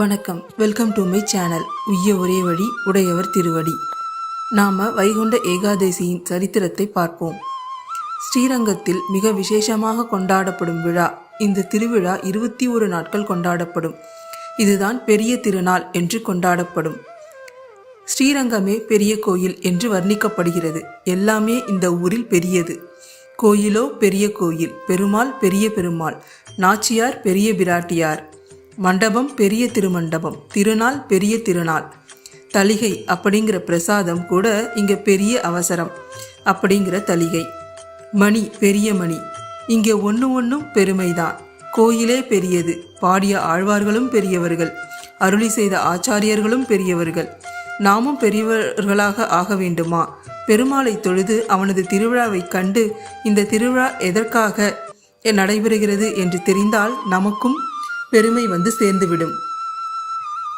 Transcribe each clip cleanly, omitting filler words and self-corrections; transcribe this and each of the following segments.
வணக்கம், welcome to my channel. உய்ய ஒரே வழி உடையவர் திருவடி. நாம வைகுண்ட ஏகாதசியின் சரித்திரத்தை பார்ப்போம். ஸ்ரீரங்கத்தில் மிக விசேஷமாக கொண்டாடப்படும் விழா. இந்த திருவிழா 21 நாட்கள் கொண்டாடப்படும். இதுதான் பெரிய திருநாள் என்று கொண்டாடப்படும். ஸ்ரீரங்கமே பெரிய கோயில் என்று வர்ணிக்கப்படுகிறது. எல்லாமே இந்த ஊரில் பெரியது. கோயிலோ பெரிய கோயில், பெருமாள் பெரிய பெருமாள், நாச்சியார் பெரிய பிராட்டியார், மண்டபம் பெரிய திருமண்டபம், திருநாள் பெரிய திருநாள், தளிகை அப்படிங்கிற பிரசாதம் கூட இங்கே பெரிய அவசரம் அப்படிங்கிற தளிகை, மணி பெரிய மணி. இங்கே ஒன்றும் பெருமைதான். கோயிலே பெரியது. பாடிய ஆழ்வார்களும் பெரியவர்கள், அருளி செய்த ஆச்சாரியர்களும் பெரியவர்கள். நாமும் பெரியவர்களாக ஆக வேண்டுமா? பெருமாளை தொழுது அவனது திருவிழாவை கண்டு இந்த திருவிழா எதற்காக நடைபெறுகிறது என்று தெரிந்தால் நமக்கும் பெருமை வந்து சேர்ந்துவிடும்.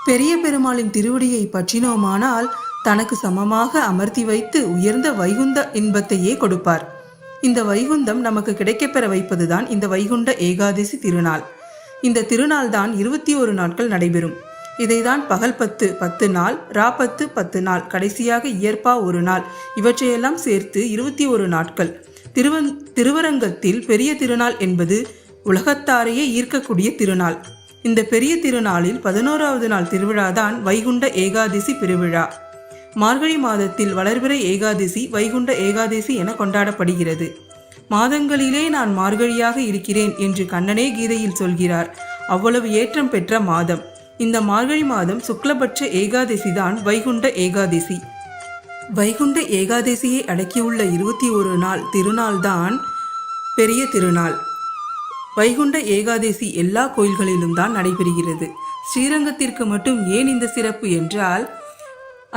பெரிய பெருமாளின் திருவடியை பற்றினோமானால் தனக்கு சமமாக அமர்த்தி வைத்து உயர்ந்த வைகுந்த இன்பத்தையே கொடுப்பார். இந்த வைகுந்தம் நமக்கு கிடைக்கப்பெற வைப்பதுதான் இந்த வைகுண்ட ஏகாதசி திருநாள். இந்த திருநாள் தான் 21 நாட்கள் நடைபெறும். இதைதான் பகல் 10 நாள், ரா 10 நாள், கடைசியாக இயற்பா ஒரு நாள், இவற்றையெல்லாம் சேர்த்து 21 நாட்கள். திருவரங்கத்தில் பெரிய திருநாள் என்பது உலகத்தாரையே ஈர்க்கக்கூடிய திருநாள். இந்த பெரிய திருநாளில் 11வது நாள் திருவிழாதான் வைகுண்ட ஏகாதசி பெருவிழா. மார்கழி மாதத்தில் வளர்பிறை ஏகாதசி வைகுண்ட ஏகாதசி என கொண்டாடப்படுகிறது. மாதங்களிலே நான் மார்கழியாக இருக்கிறேன் என்று கண்ணனே கீதையில் சொல்கிறார். அவ்வளவு ஏற்றம் பெற்ற மாதம் இந்த மார்கழி மாதம். சுக்லபட்ச ஏகாதசி தான் வைகுண்ட ஏகாதசி. வைகுண்ட ஏகாதசியை அடக்கியுள்ள 21 நாள் திருநாள் தான் பெரிய திருநாள். வைகுண்ட ஏகாதசி எல்லா கோயில்களிலும் தான் நடைபெறுகிறது. ஸ்ரீரங்கத்திற்கு மட்டும் ஏன் இந்த சிறப்பு என்றால்,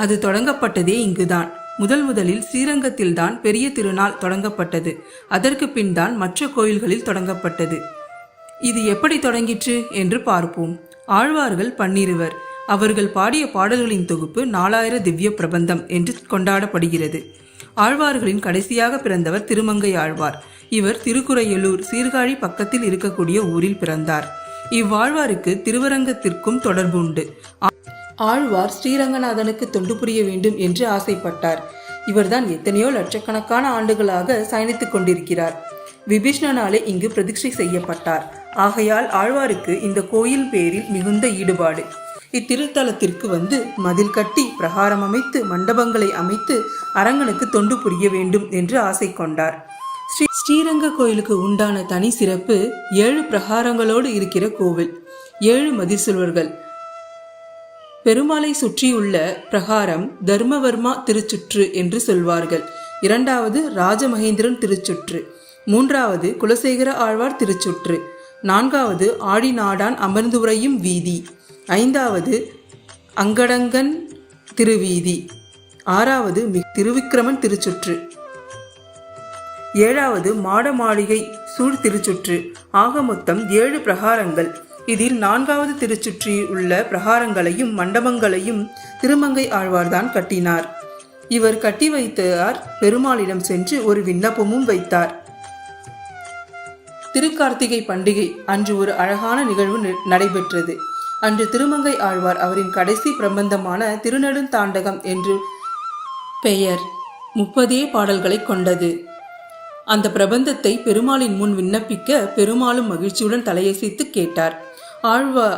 அது தொடங்கப்பட்டதே இங்குதான். முதலில் ஸ்ரீரங்கத்தில் தான் பெரிய திருநாள் தொடங்கப்பட்டது. அதற்கு பின் தான் மற்ற கோயில்களில் தொடங்கப்பட்டது. இது எப்படி தொடங்கிற்று என்று பார்ப்போம். ஆழ்வார்கள் 12. அவர்கள் பாடிய பாடல்களின் தொகுப்பு 4000 திவ்ய பிரபந்தம் என்று கொண்டாடப்படுகிறது. ஆழ்வார்களின் கடைசியாக பிறந்தவர் திருமங்கை ஆழ்வார். இவர் திருக்குறையலூர் சீர்காழி பக்கத்தில் இருக்கக்கூடிய ஊரில் பிறந்தார். இவ்வாழ்வாருக்கு திருவரங்கத்திற்கும் தொடர்பு உண்டு. ஆழ்வார் ஸ்ரீரங்கநாதனுக்கு தொண்டு புரிய வேண்டும் என்று ஆசைப்பட்டார். இவர்தான் எத்தனையோ லட்சக்கணக்கான ஆண்டுகளாக சயனித்துக் கொண்டிருக்கிறார். விபீஷ்ணனாலே இங்கு பிரதிஷ்டை செய்யப்பட்டார். ஆகையால் ஆழ்வாருக்கு இந்த கோயில் பேரில் மிகுந்த ஈடுபாடு. இத்திருத்தலத்திற்கு வந்து மதில் கட்டி பிரகாரம் அமைத்து மண்டபங்களை அமைத்து அரங்கனுக்கு தொண்டு புரிய வேண்டும் என்று ஆசை கொண்டார். ஸ்ரீரங்க கோயிலுக்கு உண்டான தனி சிறப்பு 7 பிரகாரங்களோடு இருக்கிற கோவில். 7 மதில் சுவர்கள். பெருமாளை சுற்றியுள்ள பிரகாரம் தர்மவர்மா திருச்சுற்று என்று சொல்வார்கள். 2வது ராஜமகேந்திரன் திருச்சுற்று, 3வது குலசேகர ஆழ்வார் திருச்சுற்று, 4வது ஆடி நாடான் அமர்ந்துரையும் வீதி, 5வது அங்கடங்கன் திருவீதி, 6வது திருவிக்கிரமன் திருச்சுற்று, 7வது மாட மாளிகை சூழ் திருச்சுற்று. ஆக மொத்தம் 7 பிரகாரங்கள். இதில் 4வது திருச்சுற்றில் உள்ள பிரகாரங்களையும் மண்டபங்களையும் திருமங்கை ஆழ்வார்தான் கட்டினார். இவர் கட்டி வைத்தார். பெருமாளிடம் சென்று ஒரு விண்ணப்பமும் வைத்தார். திருக்கார்த்திகை பண்டிகை அன்று ஒரு அழகான நிகழ்வு நடைபெற்றது. அன்று திருமங்கை ஆழ்வார் அவரின் கடைசி பிரபந்தமான திருநெடுந்தாண்டகம் என்று பெயர் 30 பாடல்களை கொண்டது. அந்த பிரபந்தத்தை பெருமாளின் முன் விண்ணப்பிக்க பெருமாளும் மகிழ்ச்சியுடன் தலையசைத்து கேட்டார். ஆழ்வார்,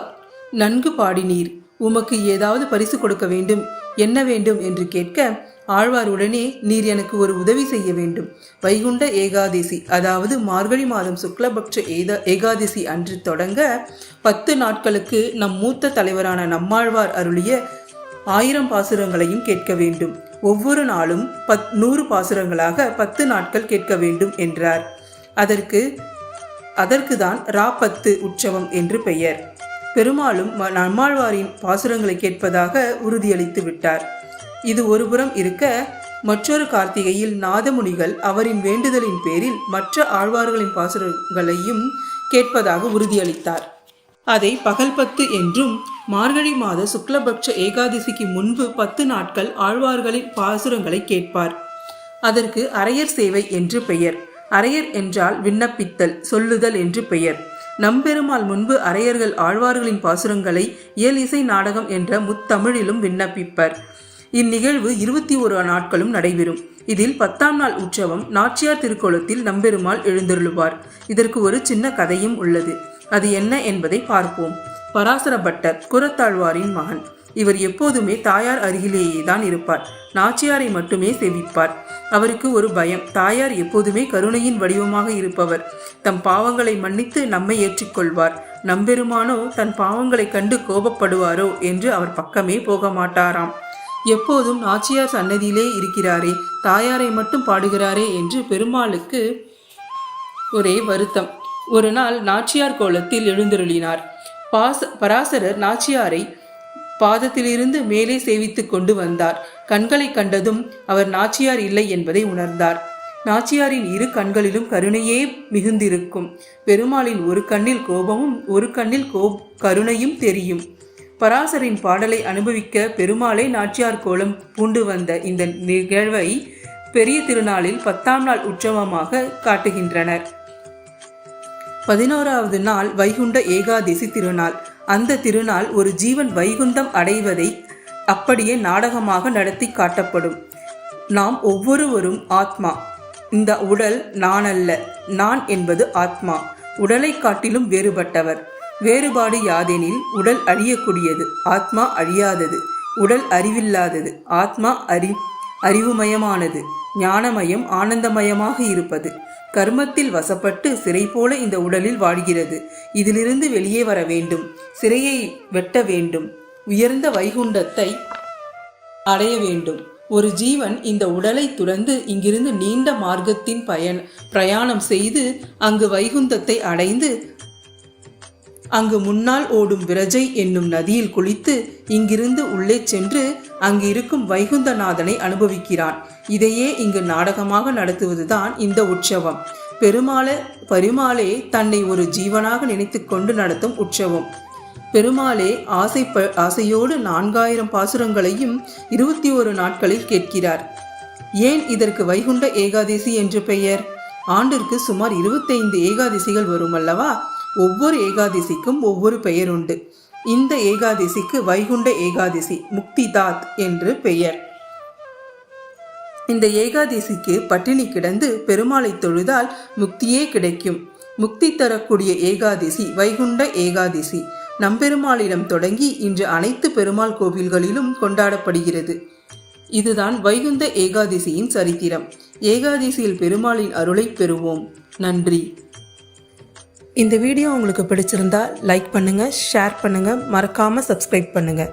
நன்கு பாடினீர், உமக்கு ஏதாவது பரிசு கொடுக்க வேண்டும், என்ன வேண்டும் என்று கேட்க, ஆழ்வார் உடனே, நீர் எனக்கு ஒரு உதவி செய்ய வேண்டும். வைகுண்ட ஏகாதசி, அதாவது மார்கழி மாதம் சுக்லபட்ச ஏகாதசி அன்று தொடங்க 10 நாட்களுக்கு நம் மூத்த தலைவரான நம்மாழ்வார் அருளிய 1000 பாசுரங்களையும் கேட்க வேண்டும். ஒவ்வொரு நாளும் 100 பாசுரங்களாக 10 நாட்கள் கேட்க வேண்டும் என்றார். அதற்கு தான் ரா 10 உற்சவம் என்று பெயர். பெருமாளும் நம்மாழ்வாரின் பாசுரங்களை கேட்பதாக உறுதியளித்து விட்டார். இது ஒருபுறம் இருக்க, மற்றொரு கார்த்திகையில் நாதமுனிகள் அவரின் வேண்டுதலின் பேரில் மற்ற ஆழ்வார்களின் பாசுரங்களையும் கேட்பதாக உறுதியளித்தார். அதை பகல் 10 என்றும், மார்கழி மாத சுக்லபட்ச ஏகாதசிக்கு முன்பு 10 நாட்கள் ஆழ்வார்களின் பாசுரங்களை கேட்பார். அதற்கு அரையர் சேவை என்று பெயர். அரையர் என்றால் விண்ணப்பித்தல், சொல்லுதல் என்று பெயர். நம்பெருமாள் முன்பு அரையர்கள் ஆழ்வார்களின் பாசுரங்களை இயல் இசை நாடகம் என்ற முத்தமிழிலும் விண்ணப்பிப்பர். இந்நிகழ்வு 21 நாட்களும் நடைபெறும். இதில் 10ஆம் நாள் உற்சவம் நாச்சியார் திருக்கோலத்தில் நம்பெருமாள் எழுந்தருளுவார். இதற்கு ஒரு சின்ன கதையும் உள்ளது. அது என்ன என்பதை பார்ப்போம். பராசர பட்டர் குரத்தாழ்வாரின் மகன். இவர் எப்போதுமே தாயார் அருகிலேயே தான் இருப்பார். நாச்சியாரை மட்டுமே சேவிப்பார். அவருக்கு ஒரு பயம். தாயார் எப்போதுமே கருணையின் வடிவமாக இருப்பவர். தம் பாவங்களை மன்னித்து நம்மை ஏற்றுக்கொள்வார். நம்பெருமானோ தன் பாவங்களை கண்டு கோபப்படுவாரோ என்று அவர் பக்கமே போக மாட்டாராம். எப்போதும் நாச்சியார் சன்னதியிலே இருக்கிறாரே, தாயாரை மட்டும் பாடுகிறாரே என்று பெருமாளுக்கு ஒரே வருத்தம். ஒரு நாள் நாச்சியார் கோலத்தில் எழுந்தருளினார். பராசரர் நாச்சியாரை பாதத்திலிருந்து மேலே சேவித்து கொண்டு வந்தார். கண்களை கண்டதும் அவர் நாச்சியார் இல்லை என்பதை உணர்ந்தார். நாச்சியாரின் இரு கண்களிலும் கருணையே மிகுந்திருக்கும். பெருமாளின் ஒரு கண்ணில் கோபமும் ஒரு கண்ணில் கருணையும் தெரியும். பராசரின் பாடலை அனுபவிக்க பெருமாளை நாச்சியார் கோலம் பூண்டு வந்த இந்த நிகழ்வை பெரிய திருநாளில் 10ஆம் நாள் உற்சவமாக காட்டுகின்றனர். 11வது நாள் வைகுண்ட ஏகாதசி திருநாள். அந்த திருநாள் ஒரு ஜீவன் வைகுண்டம் அடைவதை அப்படியே நாடகமாக நடத்தி காட்டப்படும். நாம் ஒவ்வொருவரும் ஆத்மா. இந்த உடல் நான் அல்ல. நான் என்பது ஆத்மா. உடலை காட்டிலும் வேறுபட்டவர். வேறுபாடு யாதெனில் உடல் அழியக்கூடியது, ஆத்மா அழியாதது. உடல் அறிவில்லாதது, ஆத்மா அறிவுமயமானது, ஞானமயம், ஆனந்தமயமாக இருப்பது. கர்மத்தில் வசப்பட்டு சிறை போல இந்த உடலில் வாழ்கிறது. இதிலிருந்து வெளியே வர வேண்டும். சிறையை வெட்ட வேண்டும். உயர்ந்த வைகுண்டத்தை அடைய வேண்டும். ஒரு ஜீவன் இந்த உடலை துறந்து இங்கிருந்து நீண்ட மார்க்கத்தின் பிரயாணம் செய்து அங்கு வைகுந்தத்தை அடைந்து அங்கு முன்னால் ஓடும் விரஜை என்னும் நதியில் குளித்து இங்கிருந்து உள்ளே சென்று அங்கு இருக்கும் வைகுந்தநாதனை அனுபவிக்கிறான். இதையே இங்கு நாடகமாக நடத்துவதுதான் இந்த உற்சவம். பெருமாளே தன்னை ஒரு ஜீவனாக நினைத்து கொண்டு நடத்தும் உற்சவம். பெருமாளே ஆசையோடு 4000 பாசுரங்களையும் 21 நாட்களில் கேட்கிறார். ஏன் இதற்கு வைகுண்ட ஏகாதசி என்று பெயர்? ஆண்டிற்கு சுமார் 25 ஏகாதசிகள் வரும் அல்லவா? ஒவ்வொரு ஏகாதசிக்கும் ஒவ்வொரு பெயர் உண்டு. இந்த ஏகாதசிக்கு வைகுண்ட ஏகாதசி, முக்திதாத் என்று பெயர். இந்த ஏகாதசிக்கு பட்டினி கிடந்து பெருமாளை தொழுதால் முக்தியே கிடைக்கும். முக்தி தரக்கூடிய ஏகாதசி வைகுண்ட ஏகாதசி. நம்பெருமாளிடம் தொடங்கி இன்று அனைத்து பெருமாள் கோவில்களிலும் கொண்டாடப்படுகிறது. இதுதான் வைகுந்த ஏகாதசியின் சரித்திரம். ஏகாதசியில் பெருமாளின் அருளை பெறுவோம். நன்றி. இந்த வீடியோ உங்களுக்கு பிடிச்சிருந்தா லைக் பண்ணுங்க, ஷேர் பண்ணுங்க, மறக்காம சப்ஸ்கிரைப் பண்ணுங்க.